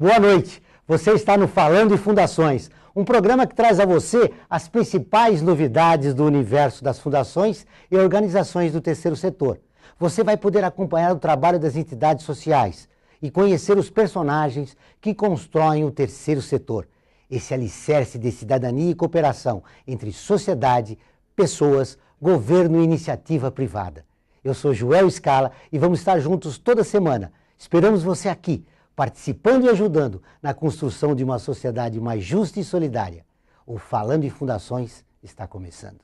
Boa noite. Você está no Falando em Fundações, um programa que traz a você as principais novidades do universo das fundações e organizações do terceiro setor. Você vai poder acompanhar o trabalho das entidades sociais e conhecer os personagens que constroem o terceiro setor, esse alicerce de cidadania e cooperação entre sociedade, pessoas, governo e iniciativa privada. Eu sou Joel Scala e vamos estar juntos toda semana. Esperamos você aqui, participando e ajudando na construção de uma sociedade mais justa e solidária. O Falando em Fundações está começando.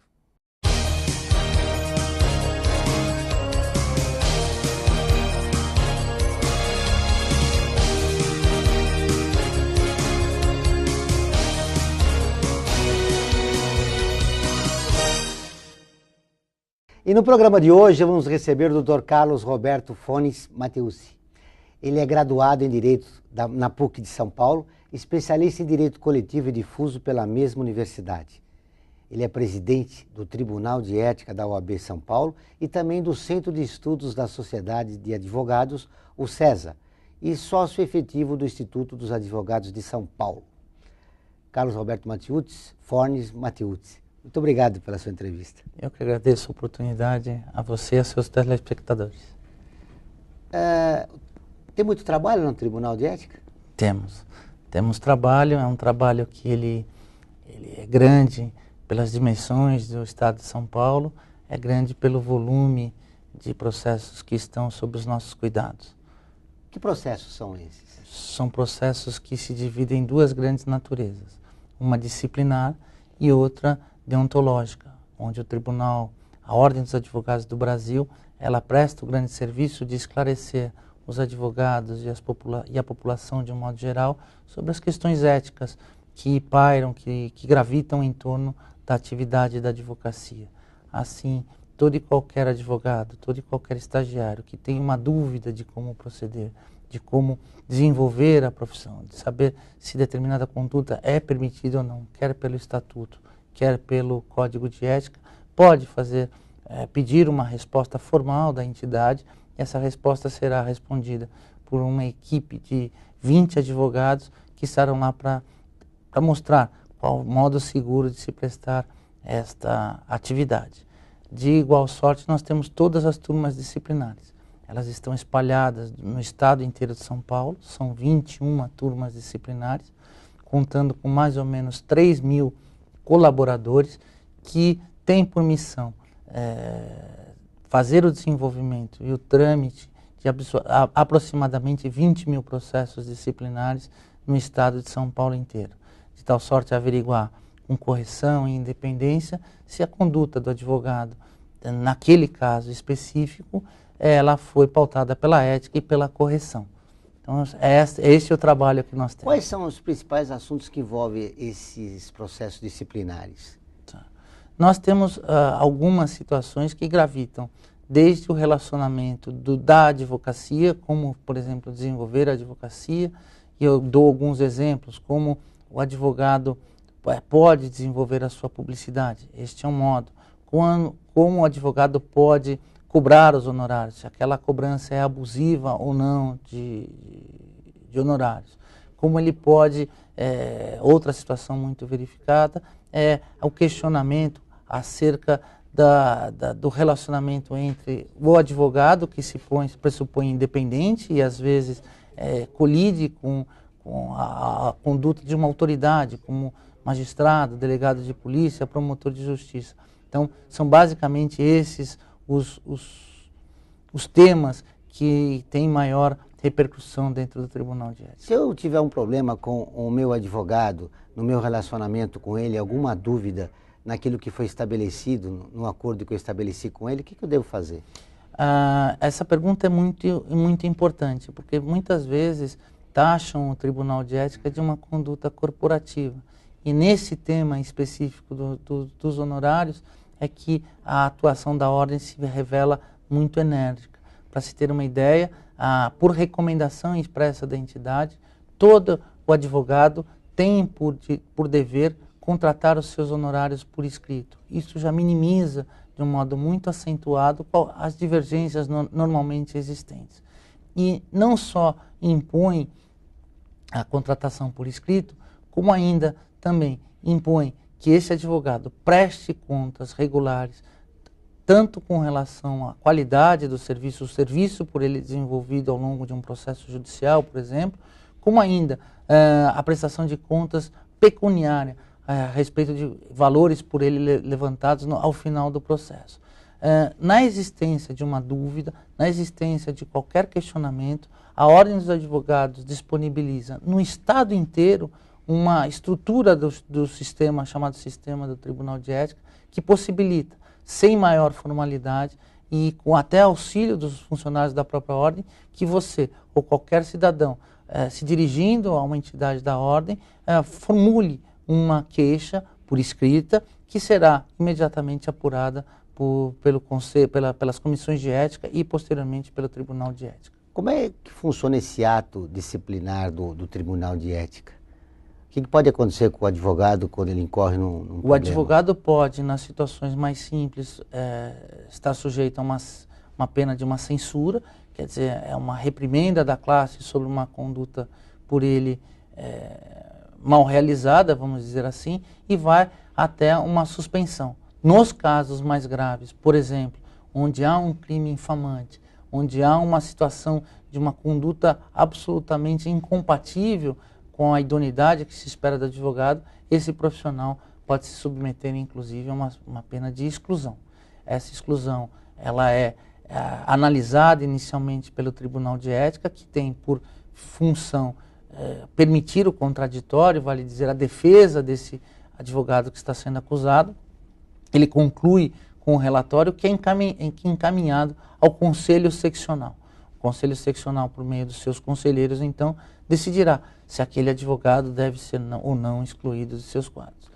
E no programa de hoje vamos receber o Dr. Carlos Roberto Fones Mateucci. Ele é graduado em Direito na PUC de São Paulo, especialista em Direito Coletivo e Difuso pela mesma universidade. Ele é presidente do Tribunal de Ética da OAB São Paulo e também do Centro de Estudos da Sociedade de Advogados, o CESA, e sócio efetivo do Instituto dos Advogados de São Paulo. Carlos Roberto Mateucci, Fones Mateucci. Muito obrigado pela sua entrevista. Eu que agradeço a oportunidade a você e a seus telespectadores. Tem muito trabalho no Tribunal de Ética? Temos trabalho, é um trabalho que ele é grande pelas dimensões do Estado de São Paulo, é grande pelo volume de processos que estão sob os nossos cuidados. Que processos são esses? São processos que se dividem em duas grandes naturezas, uma disciplinar e outra deontológica, onde o Tribunal, a Ordem dos Advogados do Brasil, ela presta o grande serviço de esclarecer os advogados e a população de um modo geral sobre as questões éticas que pairam, que gravitam em torno da atividade da advocacia. Assim, todo e qualquer advogado, todo e qualquer estagiário que tem uma dúvida de como proceder, de como desenvolver a profissão, de saber se determinada conduta é permitida ou não, quer pelo estatuto, quer pelo Código de Ética, pode pedir uma resposta formal da entidade. Essa resposta será respondida por uma equipe de 20 advogados que estarão lá para mostrar qual o modo seguro de se prestar esta atividade. De igual sorte, nós temos todas as turmas disciplinares. Elas estão espalhadas no estado inteiro de São Paulo, são 21 turmas disciplinares, contando com mais ou menos 3.000 colaboradores que têm por missão fazer o desenvolvimento e o trâmite de aproximadamente 20.000 processos disciplinares no estado de São Paulo inteiro, de tal sorte a averiguar com correção e independência se a conduta do advogado, naquele caso específico, ela foi pautada pela ética e pela correção. Então, esse é o trabalho que nós temos. Quais são os principais assuntos que envolvem esses processos disciplinares? Nós temos algumas situações que gravitam desde o relacionamento da advocacia, como, por exemplo, desenvolver a advocacia, e eu dou alguns exemplos, como o advogado pode desenvolver a sua publicidade, este é um modo, como o advogado pode cobrar os honorários, se aquela cobrança é abusiva ou não de honorários, como ele pode, outra situação muito verificada, é o questionamento acerca do relacionamento entre o advogado, que se pressupõe independente e às vezes colide com a conduta de uma autoridade, como magistrado, delegado de polícia, promotor de justiça. Então, são basicamente esses os temas que têm maior repercussão dentro do Tribunal de Ética. Se eu tiver um problema com o meu advogado, no meu relacionamento com ele, alguma dúvida naquilo que foi estabelecido, no acordo que eu estabeleci com ele, o que eu devo fazer? Essa pergunta é muito importante, porque muitas vezes taxam o Tribunal de Ética de uma conduta corporativa. E nesse tema específico dos honorários é que a atuação da ordem se revela muito enérgica. Para se ter uma ideia, por recomendação expressa da entidade, todo o advogado tem por dever contratar os seus honorários por escrito. Isso já minimiza de um modo muito acentuado as divergências normalmente existentes. E não só impõe a contratação por escrito, como ainda também impõe que esse advogado preste contas regulares, tanto com relação à qualidade do serviço, o serviço por ele desenvolvido ao longo de um processo judicial, por exemplo, como ainda a prestação de contas pecuniária a respeito de valores por ele levantados ao final do processo. Na existência de uma dúvida, na existência de qualquer questionamento, a Ordem dos Advogados disponibiliza no Estado inteiro uma estrutura do sistema, chamado Sistema do Tribunal de Ética, que possibilita, sem maior formalidade e com até auxílio dos funcionários da própria Ordem, que você ou qualquer cidadão, se dirigindo a uma entidade da Ordem, formule uma queixa por escrita, que será imediatamente apurada pelo conselho, pelas comissões de ética e posteriormente pelo Tribunal de Ética. Como é que funciona esse ato disciplinar do Tribunal de Ética? O que pode acontecer com o advogado quando ele incorre num problema? O advogado pode, nas situações mais simples, estar sujeito a uma pena de uma censura, quer dizer, é uma reprimenda da classe sobre uma conduta por ele mal realizada, vamos dizer assim, e vai até uma suspensão. Nos casos mais graves, por exemplo, onde há um crime infamante, onde há uma situação de uma conduta absolutamente incompatível com a idoneidade que se espera do advogado, esse profissional pode se submeter, inclusive, a uma pena de exclusão. Essa exclusão ela é analisada inicialmente pelo Tribunal de Ética, que tem por função permitir o contraditório, vale dizer, a defesa desse advogado que está sendo acusado. Ele conclui com o relatório que é encaminhado ao Conselho Seccional. O Conselho Seccional, por meio dos seus conselheiros, então, decidirá se aquele advogado deve ser ou não excluído de seus quadros.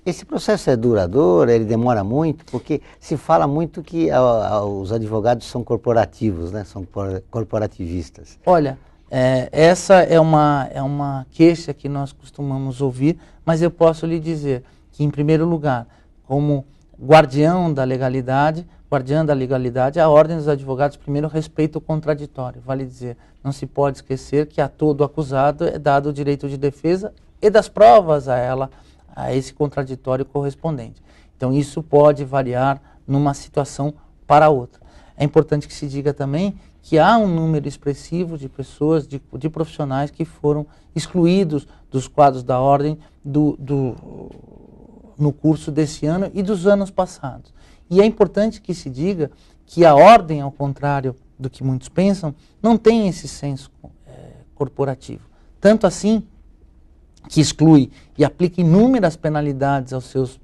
Esse processo é duradouro, ele demora muito, porque se fala muito que os advogados são corporativos, né? São corporativistas. Olha, essa é uma queixa que nós costumamos ouvir, mas eu posso lhe dizer que, em primeiro lugar, como guardiã da legalidade, a Ordem dos Advogados primeiro respeita o contraditório. Vale dizer, não se pode esquecer que a todo acusado é dado o direito de defesa e das provas a esse contraditório correspondente. Então isso pode variar numa situação para outra. É importante que se diga também que há um número expressivo de pessoas, de profissionais que foram excluídos dos quadros da Ordem no curso desse ano e dos anos passados. E é importante que se diga que a Ordem, ao contrário do que muitos pensam, não tem esse senso corporativo. Tanto assim que exclui e aplica inúmeras penalidades aos seus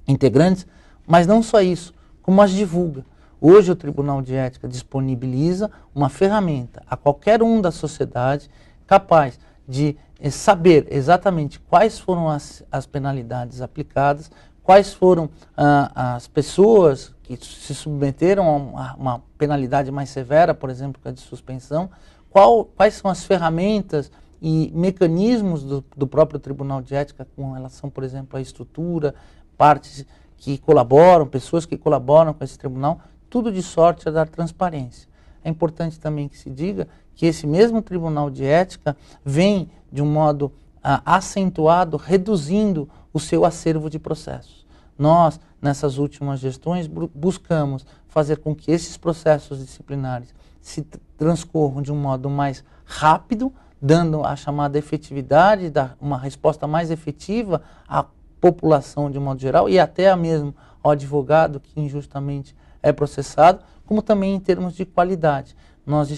integrantes, mas não só isso, como as divulga. Hoje o Tribunal de Ética disponibiliza uma ferramenta a qualquer um da sociedade capaz de saber exatamente quais foram as penalidades aplicadas, quais foram as pessoas que se submeteram a uma penalidade mais severa, por exemplo, que a de suspensão, quais são as ferramentas e mecanismos do próprio Tribunal de Ética com relação, por exemplo, à estrutura, partes que colaboram, pessoas que colaboram com esse tribunal, tudo de sorte a dar transparência. É importante também que se diga que esse mesmo Tribunal de Ética vem, de um modo acentuado, reduzindo o seu acervo de processos. Nós, nessas últimas gestões, buscamos fazer com que esses processos disciplinares se transcorram de um modo mais rápido, dando a chamada efetividade, uma resposta mais efetiva à população de um modo geral e até mesmo ao advogado que injustamente é processado, como também em termos de qualidade. Nós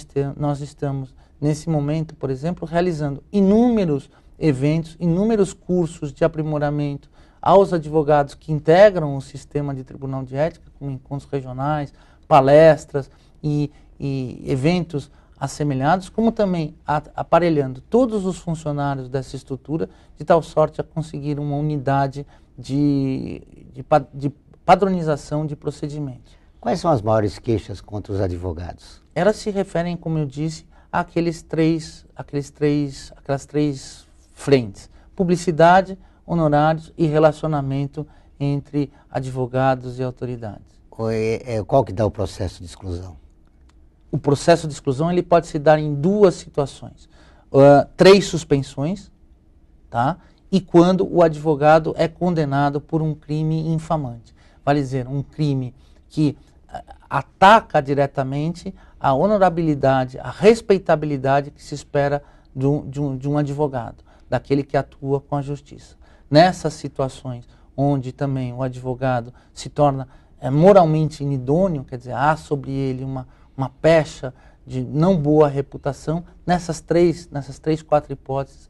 estamos, nesse momento, por exemplo, realizando inúmeros eventos, inúmeros cursos de aprimoramento aos advogados que integram o sistema de Tribunal de Ética, como encontros regionais, palestras e eventos assemelhados, como também aparelhando todos os funcionários dessa estrutura, de tal sorte a conseguir uma unidade de padronização de procedimentos. Quais são as maiores queixas contra os advogados? Elas se referem, como eu disse, àquelas três frentes: publicidade, honorários e relacionamento entre advogados e autoridades. Qual que dá o processo de exclusão? O processo de exclusão ele pode se dar em duas situações. 3 suspensões, tá? E quando o advogado é condenado por um crime infamante. Vale dizer, um crime que ataca diretamente a honorabilidade, a respeitabilidade que se espera de um advogado, daquele que atua com a justiça. Nessas situações onde também o advogado se torna moralmente inidôneo, quer dizer, há sobre ele uma pecha de não boa reputação, nessas 4 hipóteses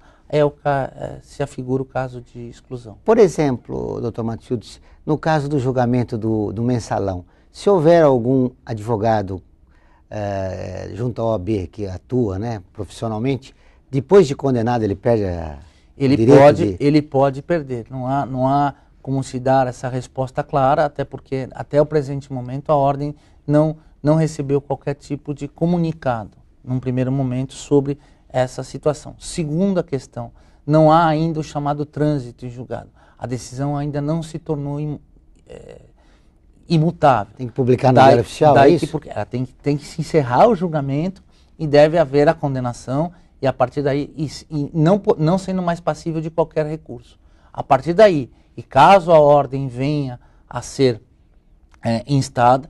se afigura o caso de exclusão. Por exemplo, doutor Matilde, no caso do julgamento do mensalão, se houver algum advogado junto à OAB que atua, né, profissionalmente, depois de condenado ele perde ele pode perder. Não há como se dar essa resposta clara, até porque até o presente momento a ordem não recebeu qualquer tipo de comunicado, num primeiro momento, sobre essa situação. Segunda questão, não há ainda o chamado trânsito em julgado. A decisão ainda não se tornou imutável. Tem que publicar no Diário Oficial, é isso? Porque ela tem que se encerrar o julgamento e deve haver a condenação, e a partir daí, não sendo mais passível de qualquer recurso. A partir daí, e caso a ordem venha a ser instada,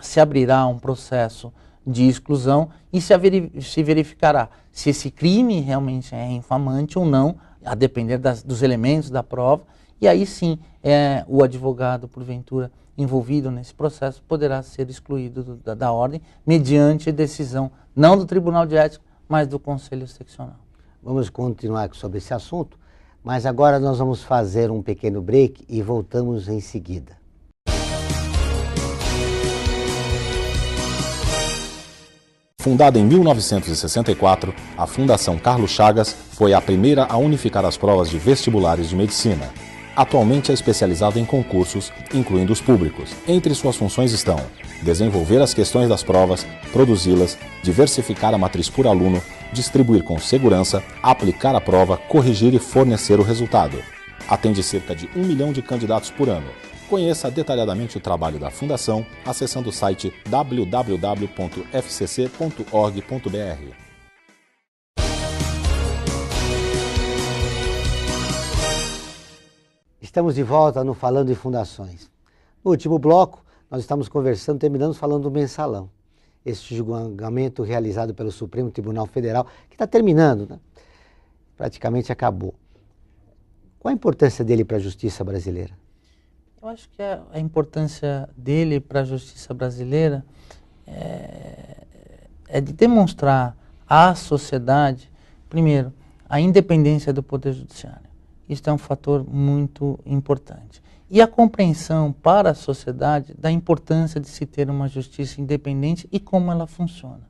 se abrirá um processo de exclusão e se verificará se esse crime realmente é infamante ou não, a depender dos elementos da prova, e aí sim o advogado, porventura, envolvido nesse processo, poderá ser excluído da ordem, mediante decisão não do Tribunal de Ética, mas do Conselho Seccional. Vamos continuar sobre esse assunto, mas agora nós vamos fazer um pequeno break e voltamos em seguida. Fundada em 1964, a Fundação Carlos Chagas foi a primeira a unificar as provas de vestibulares de medicina. Atualmente é especializada em concursos, incluindo os públicos. Entre suas funções estão desenvolver as questões das provas, produzi-las, diversificar a matriz por aluno, distribuir com segurança, aplicar a prova, corrigir e fornecer o resultado. Atende cerca de 1 milhão de candidatos por ano. Conheça detalhadamente o trabalho da Fundação acessando o site www.fcc.org.br. Estamos de volta no Falando de Fundações. No último bloco, nós estamos terminamos falando do mensalão. Esse julgamento realizado pelo Supremo Tribunal Federal, que está terminando, né? Praticamente acabou. Qual a importância dele para a justiça brasileira? Eu acho que a importância dele para a justiça brasileira é de demonstrar à sociedade, primeiro, a independência do Poder Judiciário. Isso é um fator muito importante. E a compreensão para a sociedade da importância de se ter uma justiça independente e como ela funciona.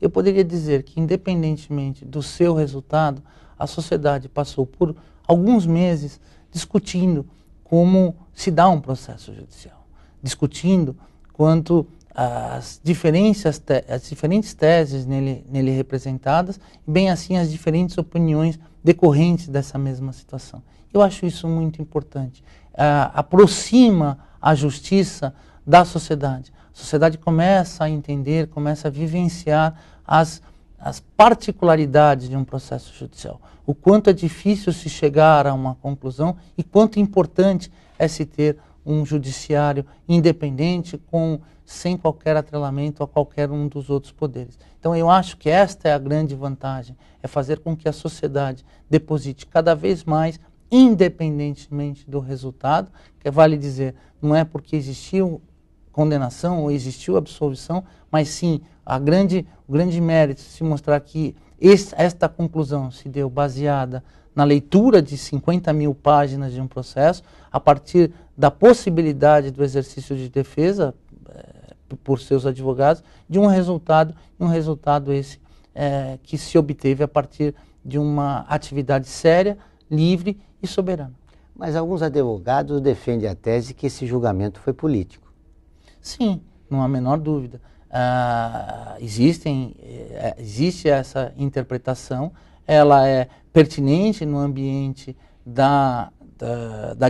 Eu poderia dizer que, independentemente do seu resultado, a sociedade passou por alguns meses discutindo como se dá um processo judicial, discutindo quanto às diferentes teses nele representadas, e bem assim as diferentes opiniões decorrentes dessa mesma situação. Eu acho isso muito importante. Aproxima a justiça da sociedade. A sociedade começa a entender, começa a vivenciar as particularidades de um processo judicial. O quanto é difícil se chegar a uma conclusão e quanto importante é se ter um judiciário independente, sem qualquer atrelamento a qualquer um dos outros poderes. Então eu acho que esta é a grande vantagem, é fazer com que a sociedade deposite cada vez mais, independentemente do resultado, que vale dizer, não é porque existiu condenação ou existiu absolvição, mas sim o grande mérito de se mostrar que esta conclusão se deu baseada na leitura de 50 mil páginas de um processo, a partir da possibilidade do exercício de defesa por seus advogados, de um resultado esse que se obteve a partir de uma atividade séria, livre e soberana. Mas alguns advogados defendem a tese que esse julgamento foi político. Sim, não há a menor dúvida. Existe essa interpretação, ela é pertinente no ambiente da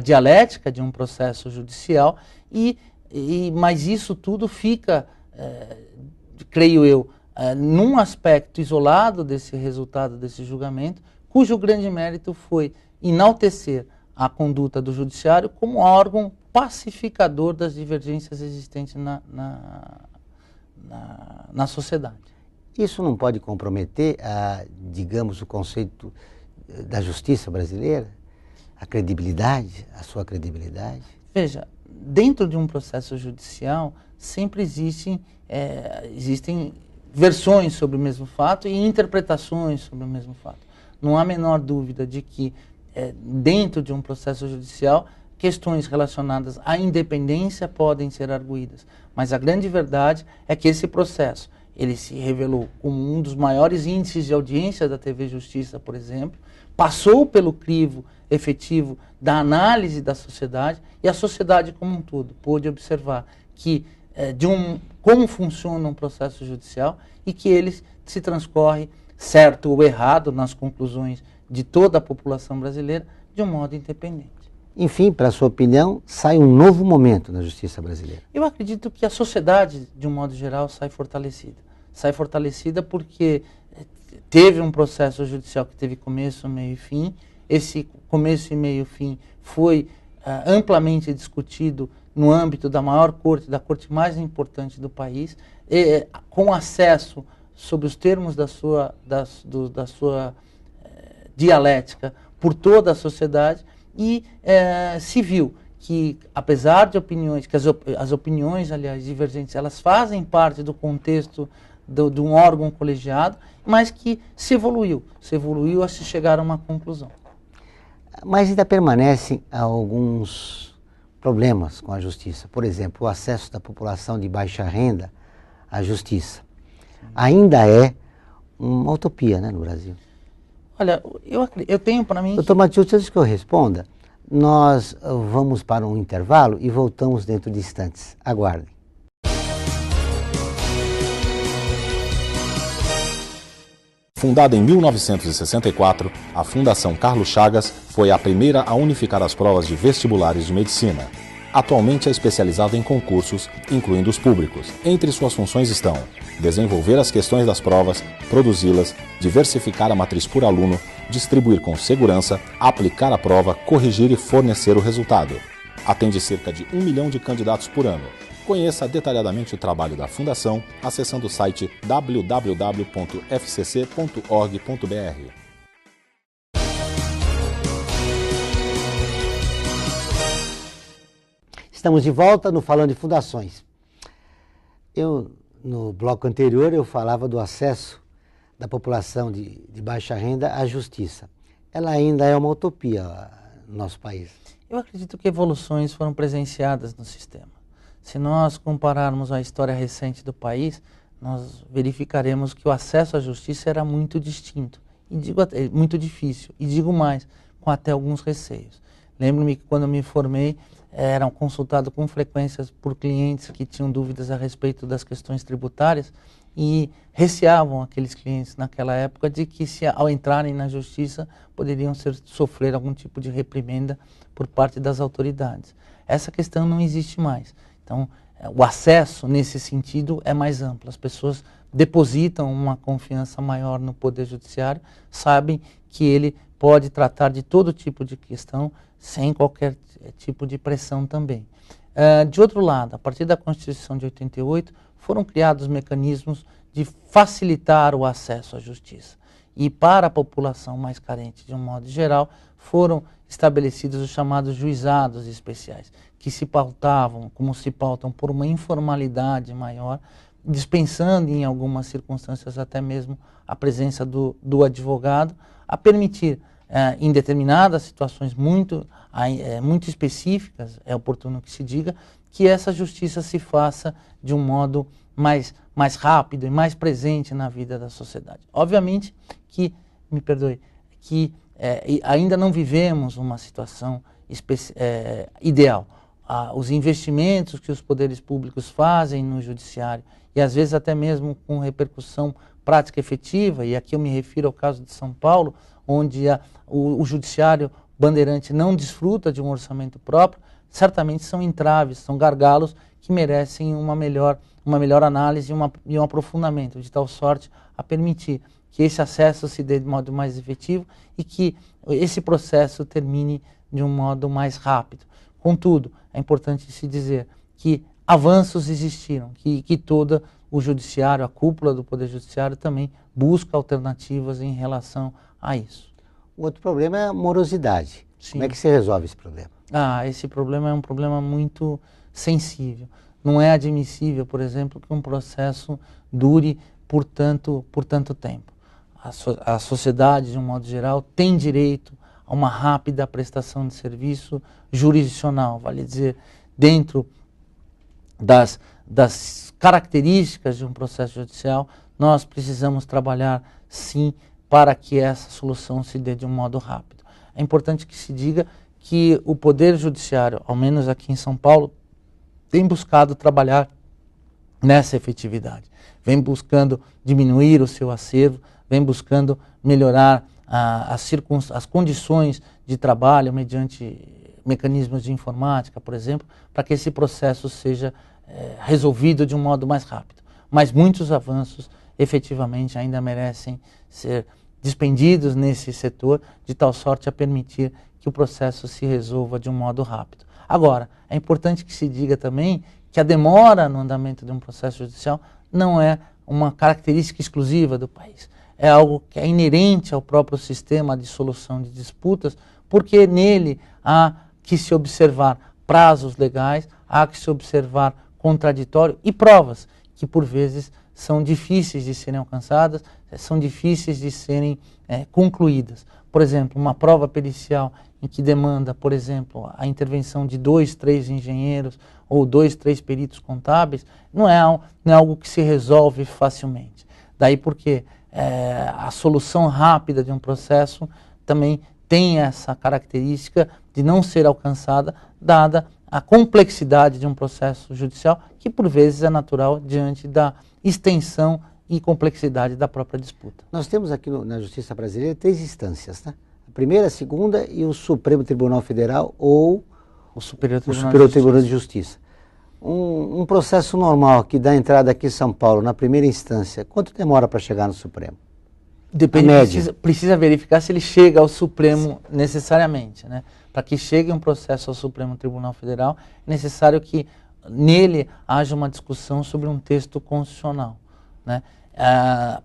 dialética de um processo judicial, mas isso tudo fica, creio eu, num aspecto isolado desse resultado, desse julgamento, cujo grande mérito foi enaltecer a conduta do judiciário como órgão pacificador das divergências existentes na sociedade. Isso não pode comprometer, digamos, o conceito da justiça brasileira? A credibilidade, a sua credibilidade? Veja, dentro de um processo judicial, sempre existem versões sobre o mesmo fato e interpretações sobre o mesmo fato. Não há a menor dúvida de que, dentro de um processo judicial, questões relacionadas à independência podem ser arguídas. Mas a grande verdade é que esse processo, ele se revelou como um dos maiores índices de audiência da TV Justiça, por exemplo, passou pelo crivo efetivo da análise da sociedade, e a sociedade como um todo pôde observar que como funciona um processo judicial e que ele se transcorre, certo ou errado, nas conclusões de toda a população brasileira, de um modo independente. Enfim, para a sua opinião, sai um novo momento na justiça brasileira. Eu acredito que a sociedade, de um modo geral, sai fortalecida. Sai fortalecida porque teve um processo judicial que teve começo, meio e fim. Esse começo e meio e fim foi amplamente discutido no âmbito da maior corte, da corte mais importante do país, com acesso sobre os termos da sua dialética por toda a sociedade, e se viu que, apesar de opiniões, que as opiniões, aliás, divergentes, elas fazem parte do contexto de um órgão colegiado, mas que se evoluiu a se chegar a uma conclusão. Mas ainda permanecem alguns problemas com a justiça. Por exemplo, o acesso da população de baixa renda à justiça. Ainda é uma utopia, né, no Brasil. Olha, eu tenho para mim... Doutor Matiusi, antes que eu responda, nós vamos para um intervalo e voltamos dentro de instantes. Aguardem. Fundada em 1964, a Fundação Carlos Chagas foi a primeira a unificar as provas de vestibulares de medicina. Atualmente é especializada em concursos, incluindo os públicos. Entre suas funções estão desenvolver as questões das provas, produzi-las, diversificar a matriz por aluno, distribuir com segurança, aplicar a prova, corrigir e fornecer o resultado. Atende cerca de 1 milhão de candidatos por ano. Conheça detalhadamente o trabalho da Fundação acessando o site www.fcc.org.br. Estamos de volta no Falando de Fundações. No bloco anterior, eu falava do acesso da população de baixa renda à justiça. Ela ainda é uma utopia no nosso país. Eu acredito que evoluções foram presenciadas no sistema. Se nós compararmos a história recente do país, nós verificaremos que o acesso à justiça era muito distinto, muito difícil, e digo mais, com até alguns receios. Lembro-me que quando eu me formei, eram consultados com frequência por clientes que tinham dúvidas a respeito das questões tributárias e receavam aqueles clientes naquela época de que, ao entrarem na justiça, poderiam sofrer algum tipo de reprimenda por parte das autoridades. Essa questão não existe mais. Então, o acesso nesse sentido é mais amplo. As pessoas depositam uma confiança maior no Poder Judiciário, sabem que ele pode tratar de todo tipo de questão sem qualquer tipo de pressão também. De outro lado, a partir da Constituição de 88, foram criados mecanismos de facilitar o acesso à justiça. E para a população mais carente, de um modo geral, foram estabelecidos os chamados juizados especiais, que se pautavam, como se pautam, por uma informalidade maior, dispensando em algumas circunstâncias até mesmo a presença do advogado, a permitir, em determinadas situações muito específicas, é oportuno que se diga, que essa justiça se faça de um modo mais rápido e mais presente na vida da sociedade. Obviamente que, me perdoe, que ainda não vivemos uma situação ideal. Os investimentos que os poderes públicos fazem no judiciário, e às vezes até mesmo com repercussão prática efetiva, e aqui eu me refiro ao caso de São Paulo, onde o judiciário bandeirante não desfruta de um orçamento próprio, certamente são entraves, são gargalos que merecem uma melhor análise e um aprofundamento, de tal sorte a permitir que esse acesso se dê de modo mais efetivo e que esse processo termine de um modo mais rápido. Contudo, é importante se dizer que avanços existiram, que todo o judiciário, a cúpula do Poder Judiciário também busca alternativas em relação a isso. O outro problema é a morosidade. Sim. Como é que você resolve esse problema? Esse problema é um problema muito sensível. Não é admissível, por exemplo, que um processo dure por tanto tempo. A sociedade, de um modo geral, tem direito a uma rápida prestação de serviço jurisdicional, vale dizer, dentro das características de um processo judicial, nós precisamos trabalhar, sim, para que essa solução se dê de um modo rápido. É importante que se diga que o Poder Judiciário, ao menos aqui em São Paulo, tem buscado trabalhar nessa efetividade. Vem buscando diminuir o seu acervo, vem buscando melhorar as condições de trabalho mediante mecanismos de informática, por exemplo, para que esse processo seja resolvido de um modo mais rápido. Mas muitos avanços efetivamente ainda merecem ser dispendidos nesse setor, de tal sorte a permitir que o processo se resolva de um modo rápido. Agora, é importante que se diga também que a demora no andamento de um processo judicial não é uma característica exclusiva do país. É algo que é inerente ao próprio sistema de solução de disputas, porque nele há que se observar prazos legais, há que se observar contraditório e provas que, por vezes, são difíceis de serem alcançadas, são difíceis de serem concluídas. Por exemplo, uma prova pericial em que demanda, por exemplo, a intervenção de 2, 3 engenheiros ou 2, 3 peritos contábeis, não é algo que se resolve facilmente. Daí porque a solução rápida de um processo também tem essa característica de não ser alcançada, dada a complexidade de um processo judicial, que por vezes é natural diante da extensão e complexidade da própria disputa. Nós temos aqui na Justiça Brasileira 3 instâncias, né? A primeira, a segunda e o Supremo Tribunal Federal ou o Superior Tribunal de Justiça. Um processo normal que dá entrada aqui em São Paulo, na primeira instância, quanto demora para chegar no Supremo? Depende, precisa verificar se ele chega ao Supremo necessariamente, né? Para que chegue um processo ao Supremo Tribunal Federal, é necessário que nele haja uma discussão sobre um texto constitucional, né?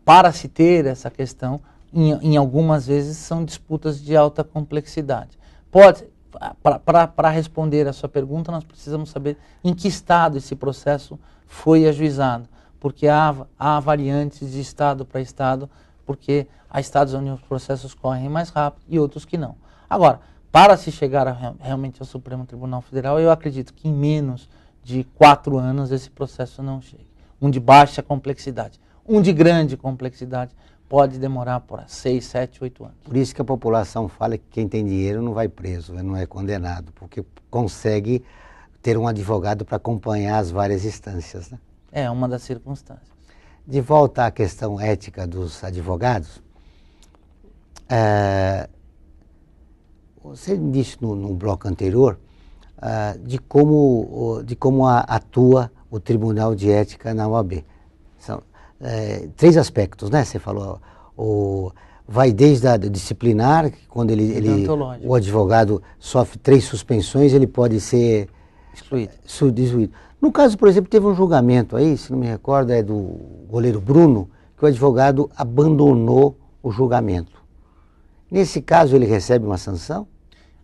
Para se ter essa questão, em algumas vezes são disputas de alta complexidade. Para responder a sua pergunta, nós precisamos saber em que estado esse processo foi ajuizado, porque há variantes de estado para estado, porque há estados onde os processos correm mais rápido e outros que não. Agora, para se chegar realmente ao Supremo Tribunal Federal, eu acredito que em menos de 4 anos esse processo não chegue. Um de baixa complexidade. Um de grande complexidade pode demorar por 6, 7, 8 anos. Por isso que a população fala que quem tem dinheiro não vai preso, não é condenado, porque consegue ter um advogado para acompanhar as várias instâncias, né? É uma das circunstâncias. De volta à questão ética dos advogados, você disse no bloco anterior de como atua o Tribunal de Ética na OAB. São 3 aspectos, né? Você falou, vai desde a disciplinar, quando o advogado sofre 3 suspensões, ele pode ser excluído. No caso, por exemplo, teve um julgamento aí, se não me recordo, é do goleiro Bruno, que o advogado abandonou o julgamento. Nesse caso, ele recebe uma sanção?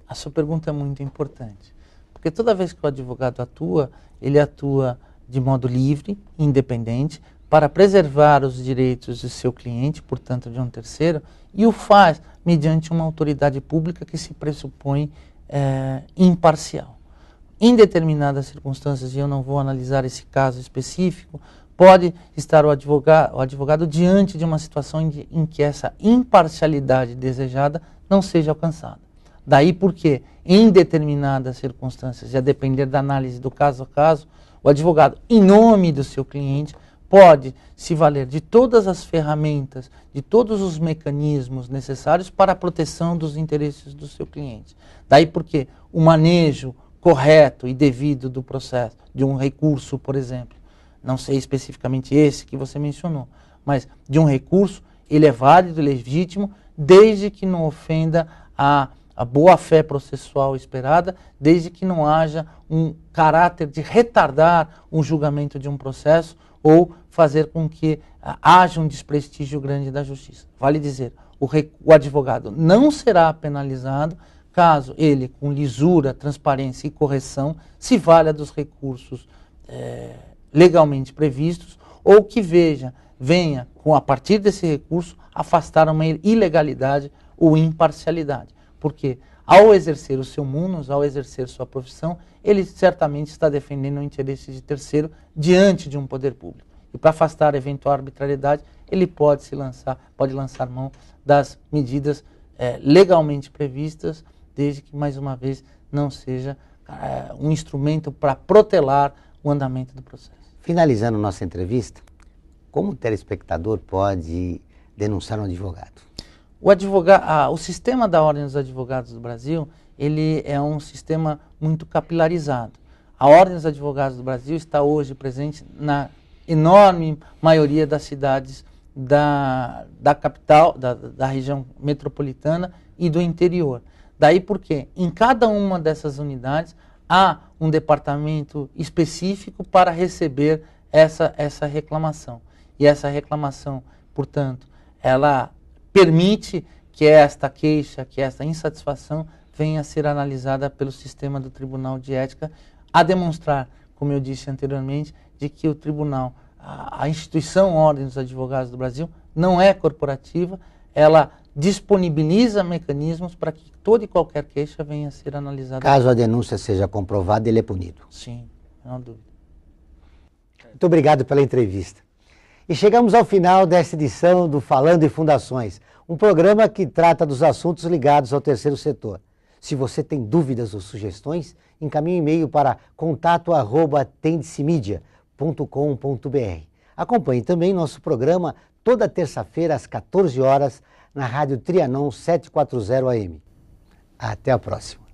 A sua pergunta é muito importante, porque toda vez que o advogado atua, ele atua de modo livre, independente, para preservar os direitos do seu cliente, portanto de um terceiro, e o faz mediante uma autoridade pública que se pressupõe imparcial. Em determinadas circunstâncias, e eu não vou analisar esse caso específico, pode estar o advogado diante de uma situação em que essa imparcialidade desejada não seja alcançada. Daí porque, em determinadas circunstâncias, e a depender da análise do caso a caso, o advogado, em nome do seu cliente, pode se valer de todas as ferramentas, de todos os mecanismos necessários para a proteção dos interesses do seu cliente. Daí porque o manejo correto e devido do processo, de um recurso, por exemplo, não sei especificamente esse que você mencionou, mas de um recurso, ele é válido, legítimo, desde que não ofenda a boa-fé processual esperada, desde que não haja um caráter de retardar o julgamento de um processo ou fazer com que haja um desprestígio grande da justiça. Vale dizer, o advogado não será penalizado caso ele, com lisura, transparência e correção, se valha dos recursos legalmente previstos ou que venha, a partir desse recurso, afastar uma ilegalidade ou imparcialidade. Porque ao exercer o seu munus, ao exercer sua profissão, ele certamente está defendendo o interesse de terceiro diante de um poder público. E para afastar eventual arbitrariedade, ele pode lançar mão das medidas legalmente previstas, desde que, mais uma vez, não seja um instrumento para protelar o andamento do processo. Finalizando nossa entrevista, como o telespectador pode denunciar um advogado? O sistema da Ordem dos Advogados do Brasil, ele é um sistema muito capilarizado. A Ordem dos Advogados do Brasil está hoje presente na enorme maioria das cidades da capital, da região metropolitana e do interior. Daí porque em cada uma dessas unidades há um departamento específico para receber essa reclamação. E essa reclamação, portanto, ela permite que esta queixa, que esta insatisfação venha a ser analisada pelo sistema do Tribunal de Ética, a demonstrar, como eu disse anteriormente, de que o tribunal, a instituição Ordem dos Advogados do Brasil, não é corporativa, ela disponibiliza mecanismos para que toda e qualquer queixa venha a ser analisada. Caso a denúncia seja comprovada, ele é punido. Sim, não há dúvida. Muito obrigado pela entrevista. E chegamos ao final desta edição do Falando em Fundações, um programa que trata dos assuntos ligados ao terceiro setor. Se você tem dúvidas ou sugestões, encaminhe um e-mail para contato@tendicemedia.com.br. Acompanhe também nosso programa toda terça-feira às 14 horas na Rádio Trianon 740 AM. Até a próxima.